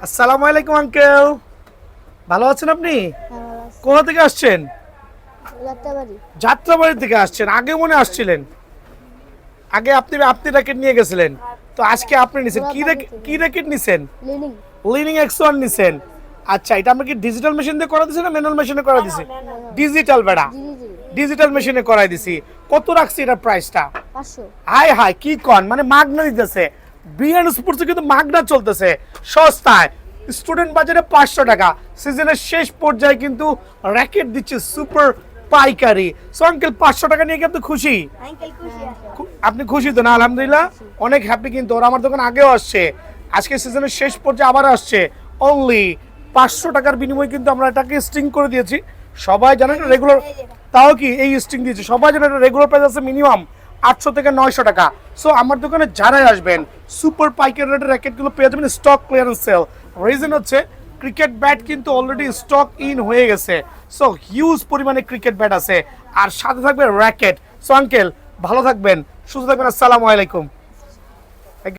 আসসালামু আলাইকুম আঙ্কেল, ভালো আছেন আপনি? কোথা থেকে আসছেন? যাত্রাবাড়ি থেকে আসছেন। আগে মনে আসছিলেন, আগে আপনি আপনি র্যাকেট নিয়ে গেছিলেন, তো আজকে আপনি নিছেন কি র্যাকেট নিছেন? লিনিং X1 নিছেন। আচ্ছা, এটা আমরা কি ডিজিটাল মেশিন দিয়ে করা দিছি না ম্যানুয়াল মেশিনে করা দিছি? ডিজিটাল বেড়া, ডিজিটাল মেশিনে করাই দিছি। কত রাখছি এটা প্রাইসটা? 500। হাই হাই, কি কন, মানে মাগনা দিতেছে। বিএন স্পোর্টস কিন্তু মাগনা চলতেছে সস্তায়। স্টুডেন্ট বাজারে 500 টাকা, সিজনের শেষ পর্যায়ে কিন্তু র্যাকেট দিচ্ছে সুপার পাইকারি। সো আঙ্কেল 500 টাকা নিয়ে কি আপনি খুশি? আপনি খুশি তো না? আলহামদুলিল্লাহ, অনেক হ্যাপি। কিন্তু ওরা আমার দোকান আগেও আসছে, আজকে সিজনের শেষ পর্যায়ে আবার আসছে। অনলি 500 টাকার বিনিময়ে কিন্তু আমরা এটাকে স্টিং করে দিয়েছি। সবাই জানেন রেগুলার, তাও কি এই স্টিং দিয়েছি, সবাই জানেন রেগুলার প্রাইস আছে মিনিমাম 800 থেকে 900 টাকা। সো আমার দোকানে যারাই আসবেন সুপার পাইকারি রেটের র্যাকেটগুলো পেয়ে যাবেন স্টক ক্লিয়ারেন্স সেল। রিজন হচ্ছে ক্রিকেট ব্যাট কিন্তু অলরেডি স্টক ইন হয়ে গেছে। সো হিউজ পরিমাণে ক্রিকেট ব্যাট আছে, আর সাথে থাকবে র্যাকেট। সো আঙ্কেল ভালো থাকবেন, সুস্থ থাকবেন। আসসালামু আলাইকুম।